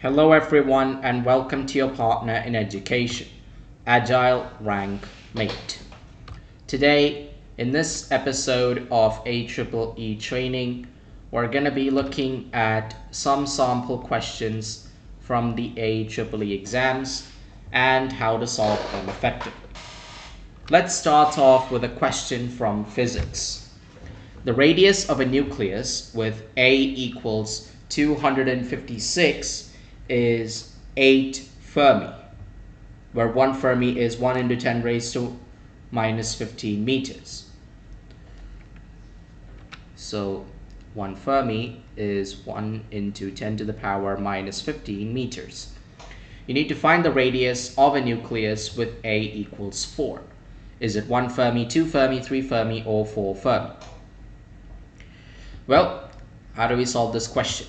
Hello everyone and welcome to your partner in education, Agile Rank Mate. Today, in this episode of AEEE training, we're going to be looking at some sample questions from the AEEE exams and how to solve them effectively. Let's start off with a question from physics. The radius of a nucleus with A equals 256 is 8 Fermi, where 1 Fermi is 1 into 10 raised to minus 15 meters. So 1 Fermi is 1 into 10 to the power minus 15 meters. You need to find the radius of a nucleus with A equals 4. Is it 1 Fermi, 2 Fermi, 3 Fermi, or 4 Fermi? Well, how do we solve this question?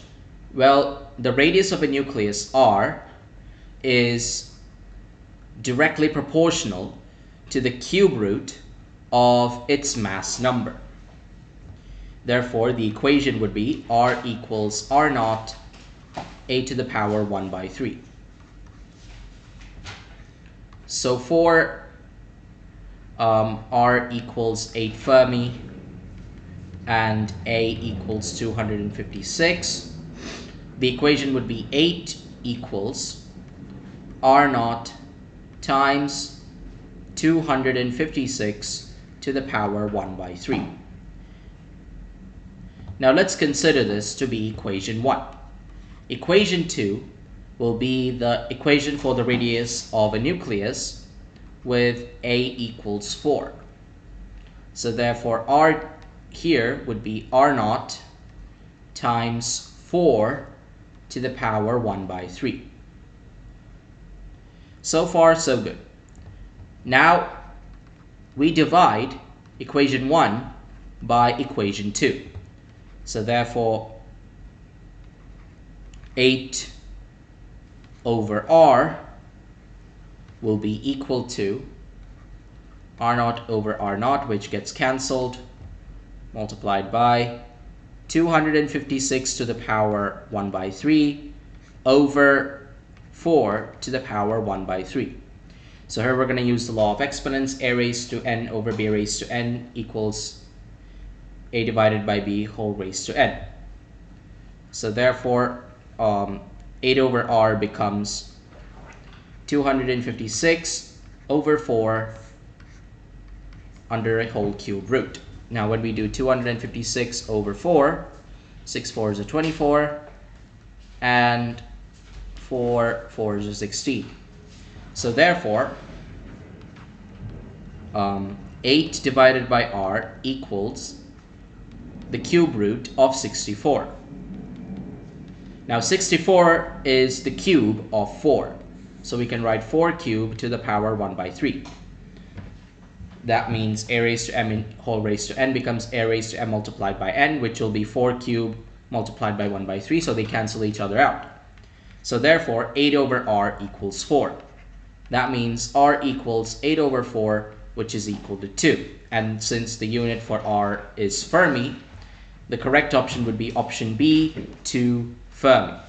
Well, the radius of a nucleus, R, is directly proportional to the cube root of its mass number. Therefore, the equation would be R equals R naught A to the power 1 by 3. So for R equals 8 Fermi and A equals 256, the equation would be 8 equals R naught times 256 to the power 1 by 3. Now let's consider this to be equation 1. Equation 2 will be the equation for the radius of a nucleus with A equals 4. So therefore R here would be R naught times 4 to the power 1 by 3. So far, so good. Now, we divide equation 1 by equation 2. So therefore, 8 over R will be equal to R naught over R naught, which gets cancelled, multiplied by 256 to the power 1 by 3 over 4 to the power 1 by 3. So here we're going to use the law of exponents. A raised to n over b raised to n equals a divided by b whole raised to n. So therefore 8 over r becomes 256 over 4 under a whole cube root. Now when we do 256 over 4, 6 4s are 24, and 4 4s are 16. So therefore, 8 divided by r equals the cube root of 64. Now 64 is the cube of 4. So we can write 4 cubed to the power 1 by 3. That means a raised to m whole raised to n becomes a raised to m multiplied by n, which will be 4 cubed multiplied by 1 by 3, so they cancel each other out. So therefore, 8 over r equals 4. That means r equals 8 over 4, which is equal to 2. And since the unit for r is Fermi, the correct option would be option B, 2 Fermi.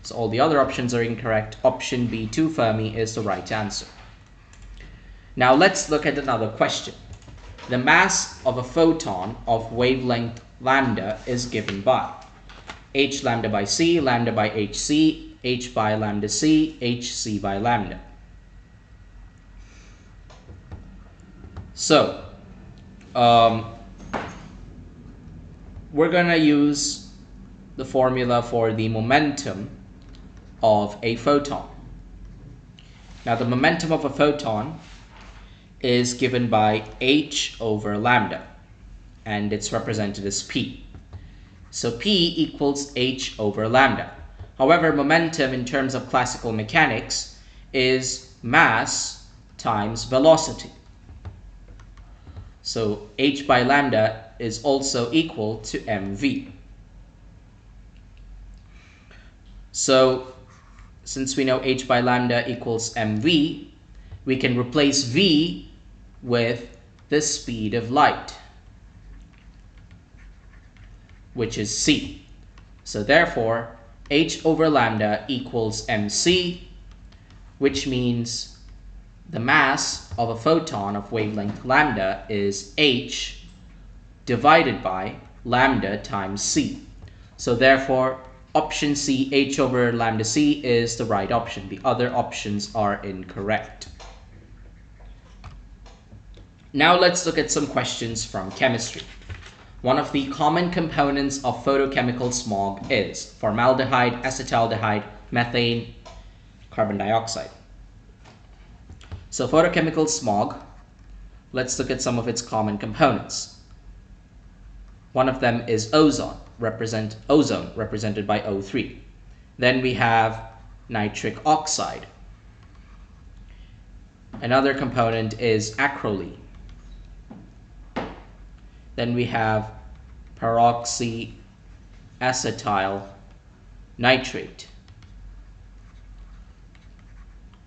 So all the other options are incorrect. Option B, 2 Fermi is the right answer. Now let's look at another question. The mass of a photon of wavelength lambda is given by h lambda by c, lambda by hc, h by lambda c, hc by lambda. So we're going to use the formula for the momentum of a photon. Now the momentum of a photon is given by h over lambda, and it's represented as p. So p equals h over lambda. However, momentum in terms of classical mechanics is mass times velocity. So h by lambda is also equal to mv. So since we know h by lambda equals mv, we can replace v with the speed of light, which is c. So therefore, h over lambda equals mc, which means the mass of a photon of wavelength lambda is h divided by lambda times c. So therefore, option C, h over lambda c, is the right option. The other options are incorrect. Now let's look at some questions from chemistry. One of the common components of photochemical smog is formaldehyde, acetaldehyde, methane, carbon dioxide. So photochemical smog, let's look at some of its common components. One of them is ozone represented by O3. Then we have nitric oxide. Another component is acrolein. Then we have peroxyacetyl nitrate,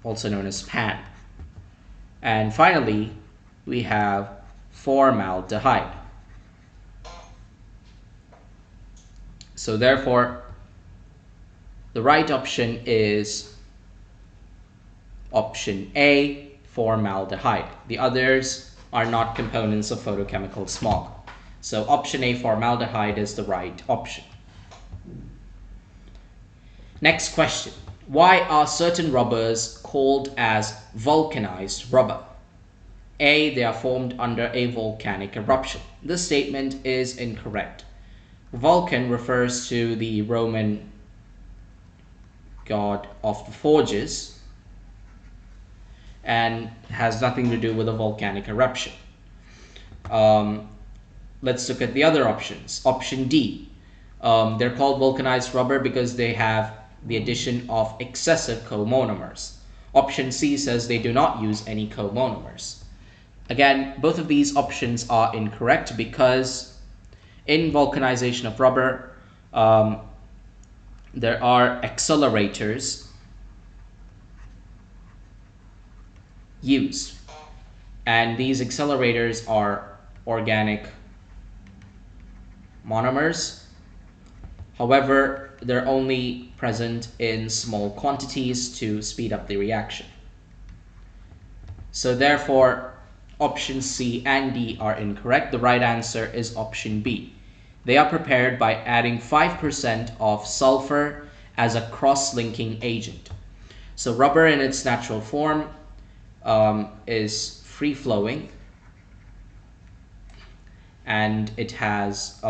also known as PAN. And finally, we have formaldehyde. So therefore, the right option is option A, formaldehyde. The others are not components of photochemical smog. So option A, formaldehyde, is the right option. Next question. Why are certain rubbers called as vulcanized rubber? A, they are formed under a volcanic eruption. This statement is incorrect. Vulcan refers to the Roman god of the forges and has nothing to do with a volcanic eruption. Let's look at the other options. Option D, they're called vulcanized rubber because they have the addition of excessive comonomers. Option C says they do not use any comonomers. Again, both of these options are incorrect because in vulcanization of rubber, there are accelerators used, and these accelerators are organic monomers. However, they're only present in small quantities to speed up the reaction. So therefore, option C and D are incorrect. The right answer is option B. They are prepared by adding 5% of sulfur as a cross-linking agent. So rubber in its natural form is free-flowing, and it has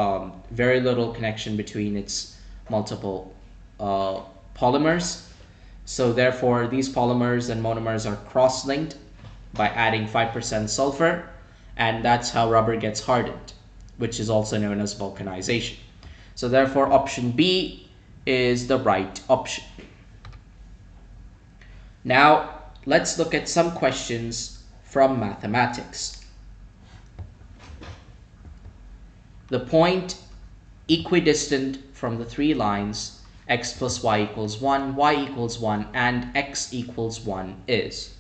very little connection between its multiple polymers. So therefore, these polymers and monomers are cross-linked by adding 5% sulfur, and that's how rubber gets hardened, which is also known as vulcanization. So therefore, option B is the right option. Now, let's look at some questions from mathematics. The point equidistant from the three lines x plus y equals 1, y equals 1, and x equals 1 is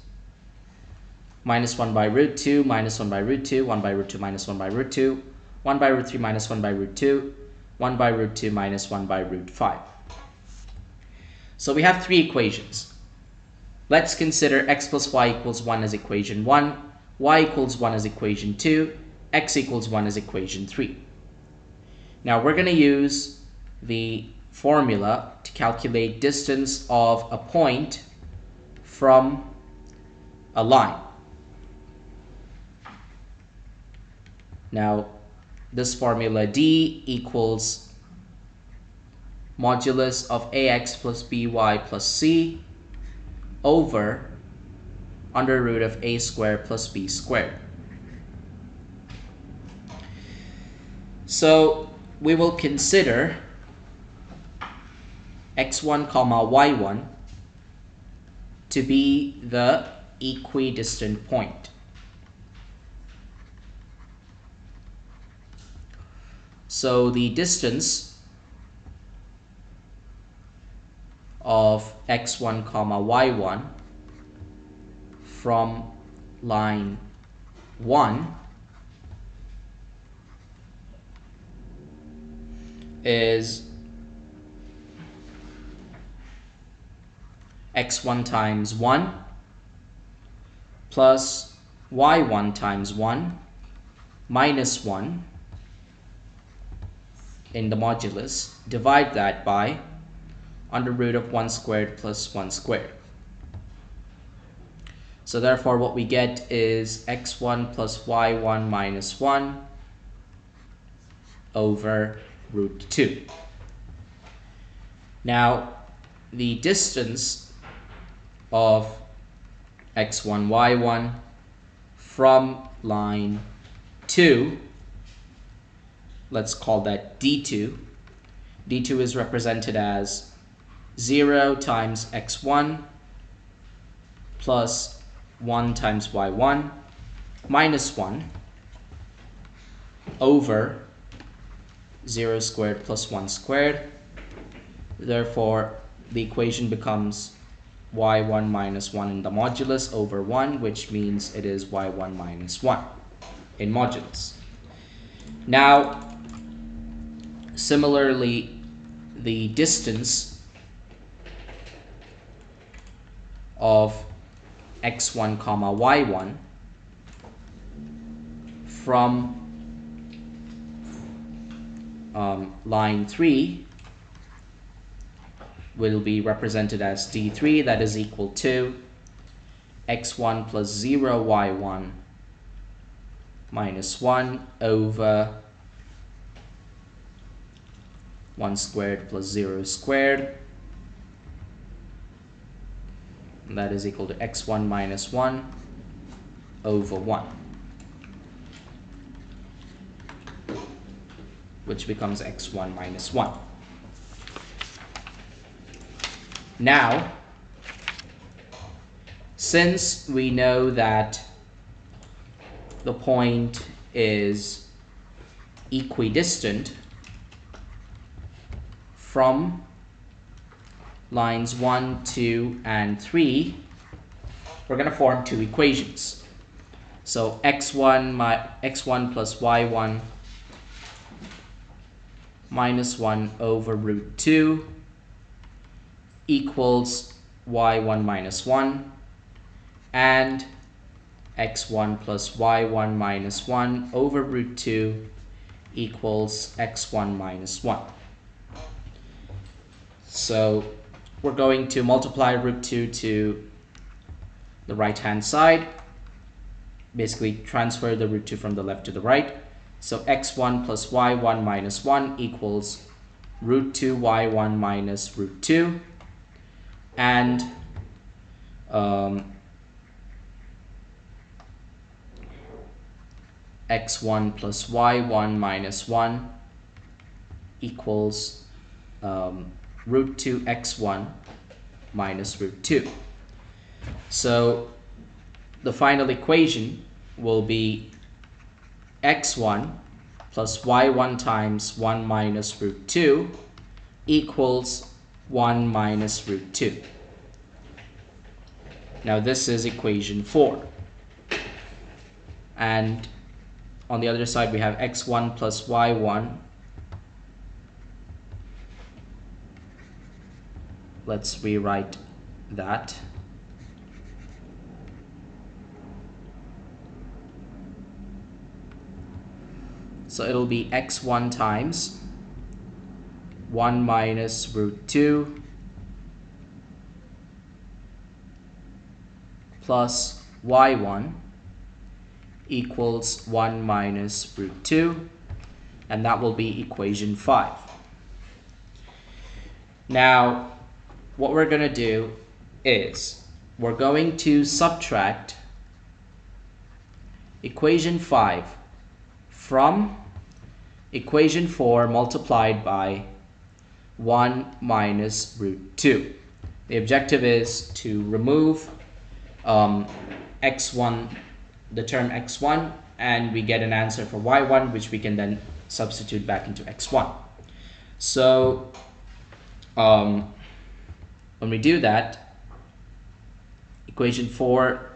minus 1 by root 2, minus 1 by root 2, 1 by root 2 minus 1 by root 2, 1 by root 3 minus 1 by root 2, 1 by root 2 minus 1 by root 5. So we have three equations. Let's consider x plus y equals 1 as equation 1, y equals 1 as equation 2, x equals 1 as equation 3. Now we're going to use the formula to calculate distance of a point from a line. Now this formula D equals modulus of ax plus by plus c over under root of a squared plus b squared. So we will consider x1 comma y1 to be the equidistant point. So the distance of x1 comma y1 from line 1 is x1 times 1 plus y1 times 1 minus 1 in the modulus. Divide that by under root of 1 squared plus 1 squared. So therefore what we get is x1 plus y1 minus 1 over root 2. Now the distance of x1, y1 from line 2, let's call that d2. d2 is represented as 0 times x1 plus 1 times y1 minus 1 over 0 squared plus 1 squared. Therefore, the equation becomes y1 minus 1 in the modulus over 1, which means it is y1 minus 1 in modulus. Now, similarly, the distance of x1 comma y1 from line 3 will be represented as d3, that is equal to x1 plus 0 y1 minus 1 over 1 squared plus 0 squared, and that is equal to x1 minus 1 over 1, which becomes x1 minus 1. Now, since we know that the point is equidistant from lines 1, 2, and 3, we're going to form two equations. So x1 plus y1 minus 1 over root 2 equals y1 minus 1, and x1 plus y1 minus 1 over root 2 equals x1 minus 1. So we're going to multiply root 2 to the right hand side, basically transfer the root 2 from the left to the right. So x1 plus y1 minus 1 equals root 2 y1 minus root 2, and x1 plus y1 minus 1 equals root 2 x1 minus root 2. So the final equation will be x1 plus y1 times 1 minus root 2 equals 1 minus root 2. Now this is equation 4. And on the other side we have x1 plus y1. Let's rewrite that. So it'll be x1 times 1 minus root 2 plus y1 equals 1 minus root 2, and that will be equation 5. Now what we're going to do is we're going to subtract equation 5 from equation 4 multiplied by 1 minus root 2. The objective is to remove x1, the term x1, and we get an answer for y1, which we can then substitute back into x1. So when we do that, equation 4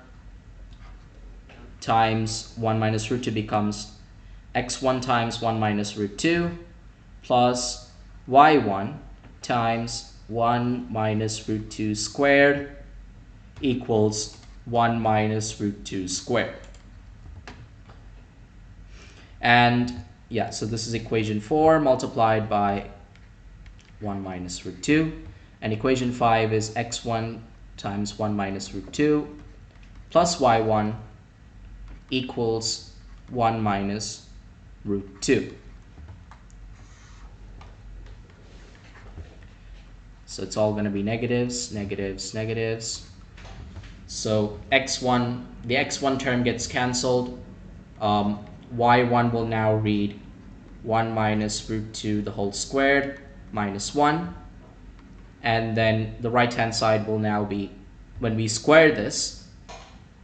times 1 minus root 2 becomes x1 times 1 minus root 2 plus y1 times 1 minus root 2 squared equals 1 minus root 2 squared. And yeah, so this is equation 4 multiplied by 1 minus root 2. And equation 5 is x1 times 1 minus root 2 plus y1 equals 1 minus root 2. So it's all going to be negatives, negatives, negatives. So x1, the x1 term gets cancelled. Y1 will now read 1 minus root 2 the whole squared minus 1. And then the right hand side will now be, when we square this,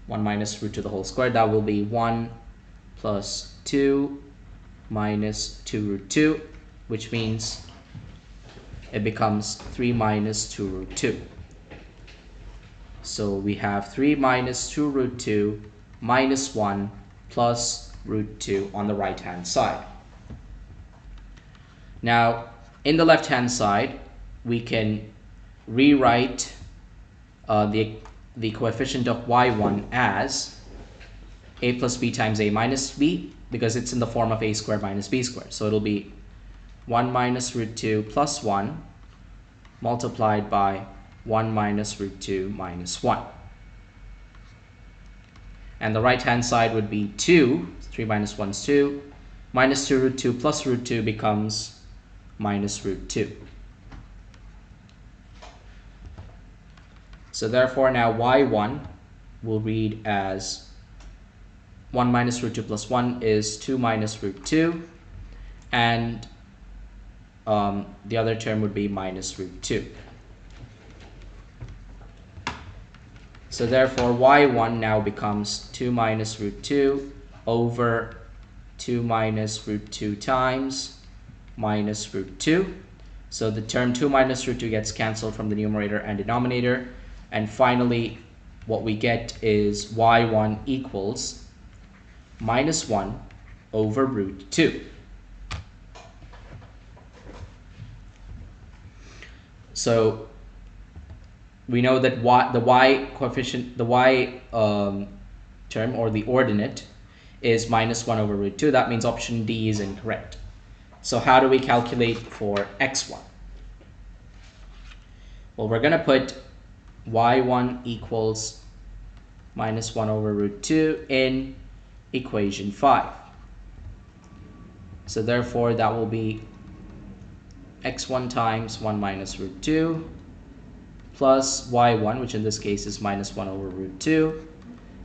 1 minus root 2 the whole squared, that will be 1 plus 2 minus 2 root 2, which means it becomes 3 minus 2 root 2. So we have 3 minus 2 root 2 minus 1 plus root 2 on the right hand side. Now in the left hand side we can rewrite the coefficient of y1 as a plus b times a minus b, because it's in the form of a squared minus b squared. So it'll be 1 minus root 2 plus 1 multiplied by 1 minus root 2 minus 1. And the right hand side would be 2, 3 minus 1 is 2, minus 2 root 2 plus root 2 becomes minus root 2. So therefore now y1 will read as 1 minus root 2 plus 1 is 2 minus root 2, and the other term would be minus root 2. So therefore y1 now becomes 2 minus root 2 over 2 minus root 2 times minus root 2. So the term 2 minus root 2 gets cancelled from the numerator and denominator. And finally, what we get is y1 equals minus 1 over root 2. So we know that the y coefficient, the y term or the ordinate is minus 1 over root 2. That means option D is incorrect. So how do we calculate for x1? Well, we're going to put y1 equals minus 1 over root 2 in equation 5. So therefore that will be x1 times 1 minus root 2 plus y1, which in this case is minus 1 over root 2,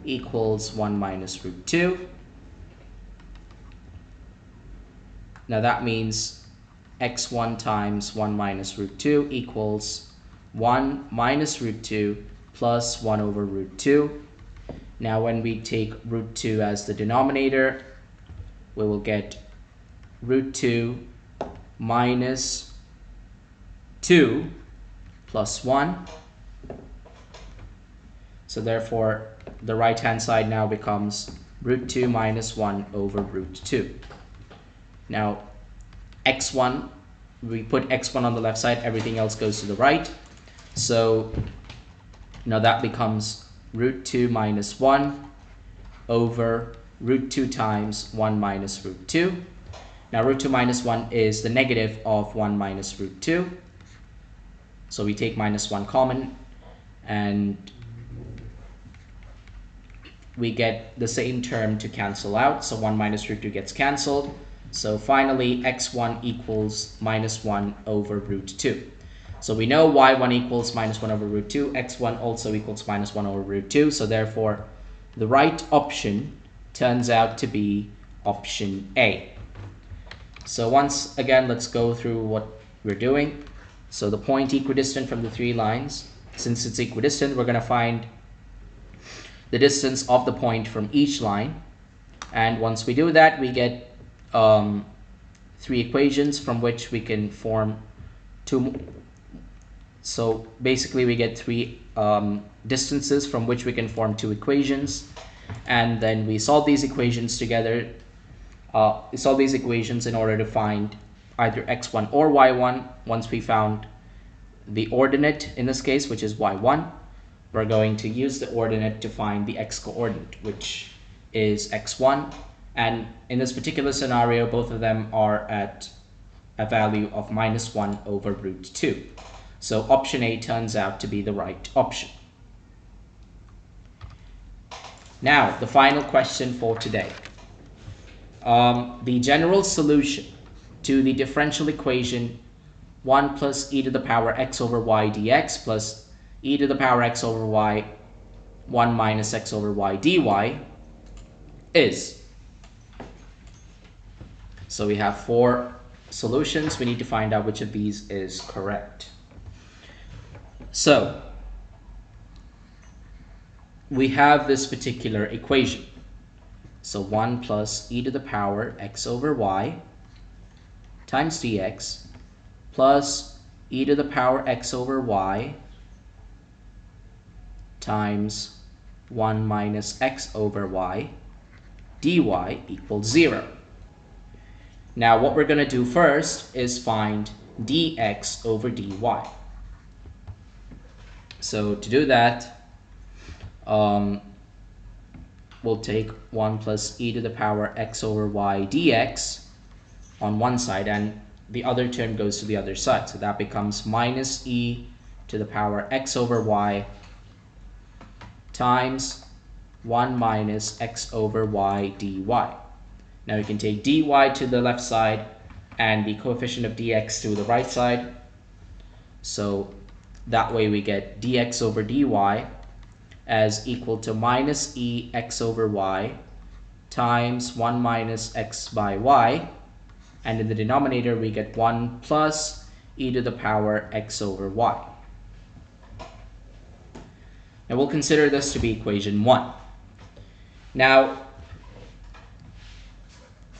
equals 1 minus root 2. Now that means x1 times 1 minus root 2 equals 1 minus root 2 plus 1 over root 2. Now when we take root 2 as the denominator, we will get root 2 minus 2 plus 1. So therefore the right hand side now becomes root 2 minus 1 over root 2. Now x1, we put x1 on the left side, everything else goes to the right. So now that becomes root 2 minus 1 over root 2 times 1 minus root 2. Now root 2 minus 1 is the negative of 1 minus root 2. So we take minus 1 common and we get the same term to cancel out. So 1 minus root 2 gets cancelled. So finally x1 equals minus 1 over root 2. So we know y1 equals minus 1 over root 2, x1 also equals minus 1 over root 2. So therefore the right option turns out to be option A. So once again, let's go through what we're doing. So the point equidistant from the three lines, since it's equidistant, we're going to find the distance of the point from each line. And once we do that, we get three equations from which we can form two. So basically we get three distances from which we can form two equations, and then we solve these equations together. We solve these equations in order to find either x1 or y1. Once we found the ordinate in this case, which is y1. We're going to use the ordinate to find the x coordinate, which is x1. And in this particular scenario, both of them are at a value of -1 over root 2. So option A turns out to be the right option. Now, the final question for today. The general solution to the differential equation 1 plus e to the power x over y dx plus e to the power x over y 1 minus x over y dy is. So we have 4 solutions. We need to find out which of these is correct. So we have this particular equation. So 1 plus e to the power x over y times dx plus e to the power x over y times 1 minus x over y dy equals 0. Now what we're going to do first is find dx over dy. So to do that, we'll take 1 plus e to the power x over y dx on one side, and the other term goes to the other side. So that becomes minus e to the power x over y times 1 minus x over y dy. Now you can take dy to the left side and the coefficient of dx to the right side. So that way we get dx over dy as equal to minus e x over y times 1 minus x by y, and in the denominator we get 1 plus e to the power x over y. Now we'll consider this to be equation 1. Now,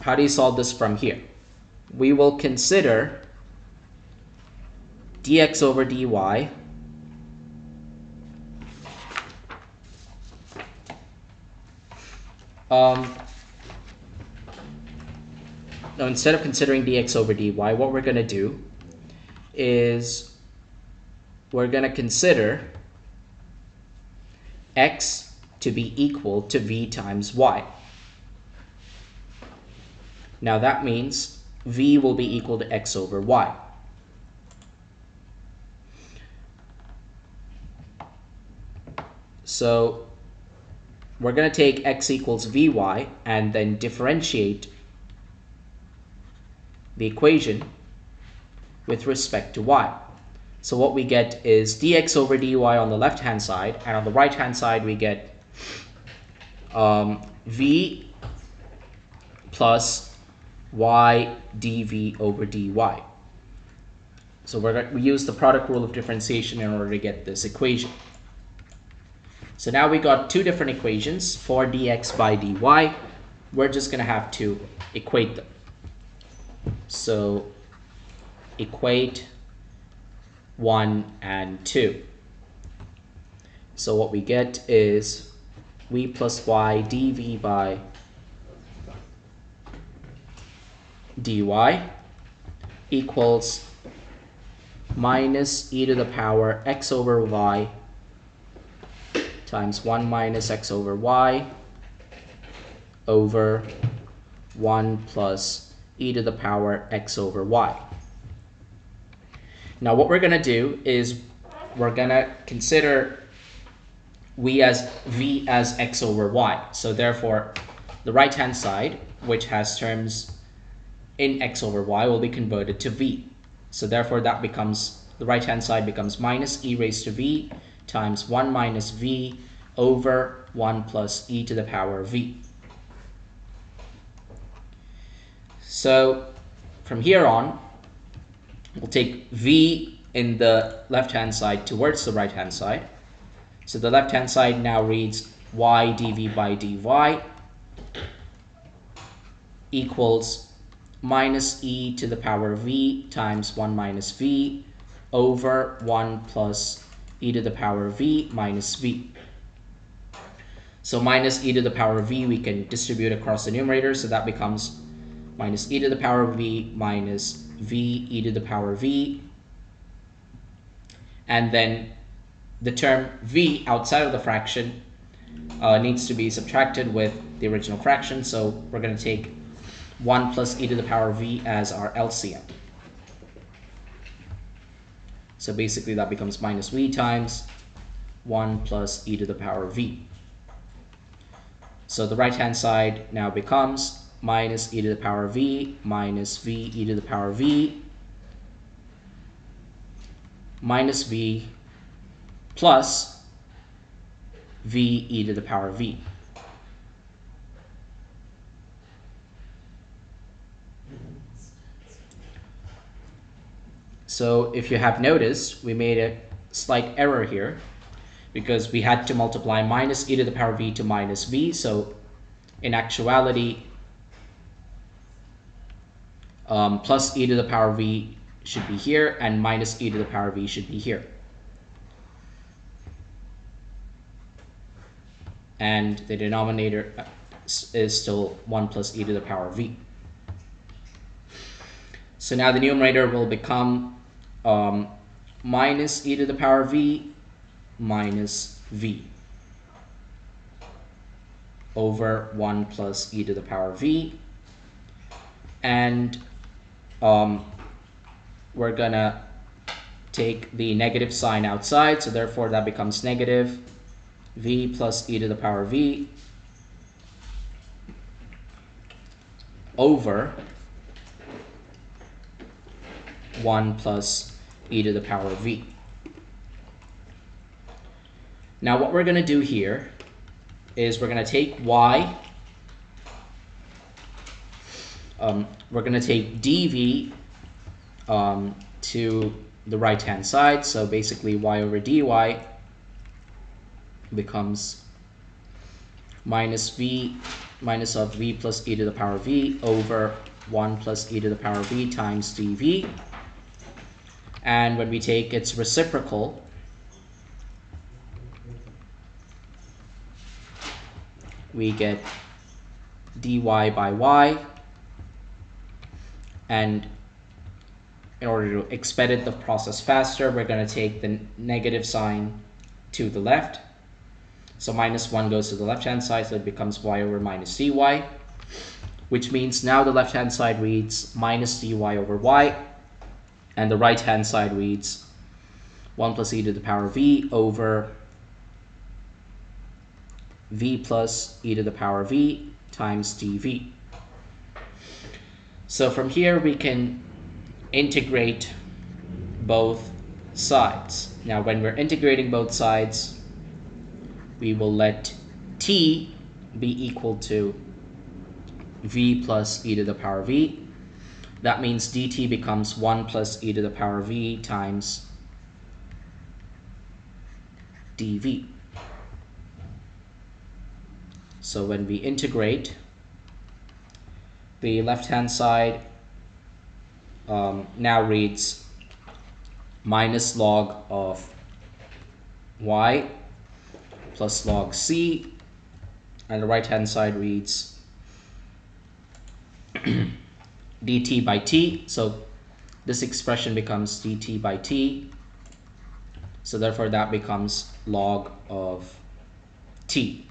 how do you solve this from here? We will consider dx over dy now, instead of considering dx over dy, what we're going to do is we're going to consider x to be equal to v times y. Now that means v will be equal to x over y. So we're going to take x equals vy and then differentiate the equation with respect to y. So what we get is dx over dy on the left hand side, and on the right hand side we get v plus y dv over dy. So we use the product rule of differentiation in order to get this equation. So now we got 2 different equations for dx by dy. We're just going to have to equate them. So equate 1 and 2. So what we get is v plus y dv by dy equals minus e to the power x over y times 1 minus x over y over 1 plus e to the power x over y. Now what we're going to do is we're going to consider v as x over y. So therefore the right hand side, which has terms in x over y, will be converted to v. So therefore that becomes, the right hand side becomes minus e raised to v times 1 minus v over 1 plus e to the power v. So from here on, we'll take v in the left hand side towards the right hand side. So the left hand side now reads y dv by dy equals minus e to the power v times 1 minus v over 1 plus e to the power v minus v. So minus e to the power v we can distribute across the numerator, so that becomes minus e to the power v minus v e to the power v and then the term v outside of the fraction needs to be subtracted with the original fraction. So we're going to take 1 plus e to the power v as our LCM. So basically that becomes minus v times 1 plus e to the power v. So the right hand side now becomes minus e to the power v minus v e to the power v minus v plus v e to the power v. So if you have noticed, we made a slight error here because we had to multiply minus e to the power v to minus v. So in actuality, plus e to the power v should be here and minus e to the power v should be here. And the denominator is still 1 plus e to the power v. So now the numerator will become minus e to the power v minus v over 1 plus e to the power v. And we're gonna take the negative sign outside, so therefore that becomes negative v plus e to the power v over 1 plus e to the power v. Now what we're going to do here is we're going to take y, we're going to take dv to the right hand side, so basically y over dy becomes minus of v plus e to the power v over 1 plus e to the power v times dv. And when we take its reciprocal, we get dy by y. And in order to expedite the process faster, we're going to take the negative sign to the left. So minus 1 goes to the left-hand side, so it becomes y over minus dy, which means now the left-hand side reads minus dy over y, and the right-hand side reads 1 plus e to the power v over v plus e to the power v times dv. So from here we can integrate both sides. Now when we're integrating both sides, we will let t be equal to v plus e to the power v. That means dt becomes 1 plus e to the power v times dv. So when we integrate, the left-hand side now reads minus log of y plus log c, and the right-hand side reads dt by t. So this expression becomes dt by t. So therefore that becomes log of t.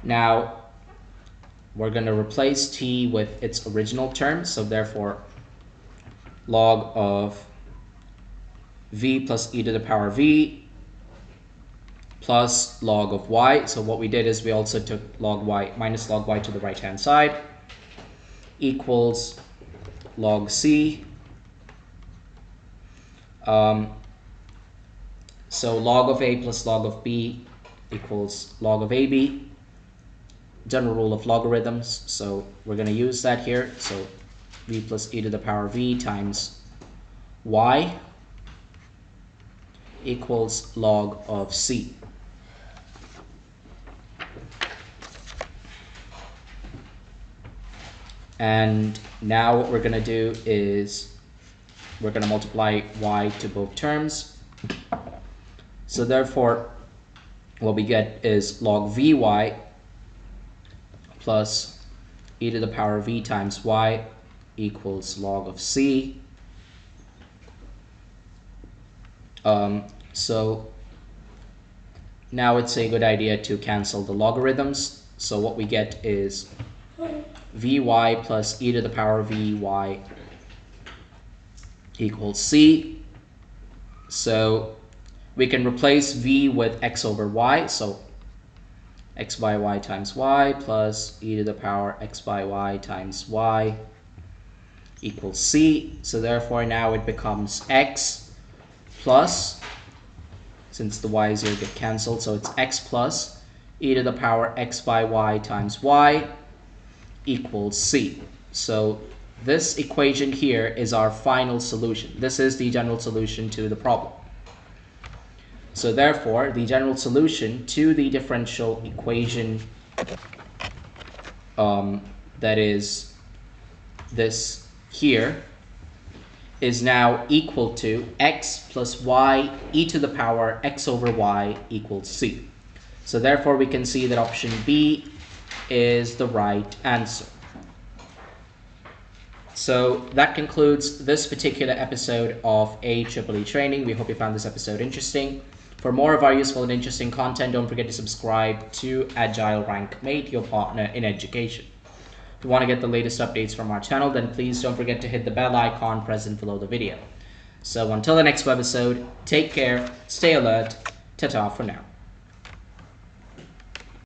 Now we're going to replace t with its original term. So therefore log of v plus e to the power v plus log of y. So what we did is we also took log y minus log y to the right hand side equals log c. So log of a plus log of b equals log of ab. General rule of logarithms, so we're going to use that here. So v plus e to the power v times y equals log of c. And now what we're going to do is we're going to multiply y to both terms. So therefore what we get is log vy plus e to the power v times y equals log of c. So now it's a good idea to cancel the logarithms. So what we get is Vy plus e to the power Vy equals c. So we can replace v with x over y. So x by y times y plus e to the power x by y times y equals c. So therefore now it becomes x plus, since the y's here get cancelled, so it's x plus e to the power x by y times y equals c. So this equation here is our final solution. This is the general solution to the problem. So therefore, the general solution to the differential equation, that is this here, is now equal to x plus y e to the power x over y equals c. So therefore, we can see that option B is the right answer. So that concludes this particular episode of AEEE Training. We hope you found this episode interesting. For more of our useful and interesting content, don't forget to subscribe to Agile Rank Mate, your partner in education. If you want to get the latest updates from our channel, then please don't forget to hit the bell icon present below the video. So until the next webisode, take care, stay alert, ta-ta for now.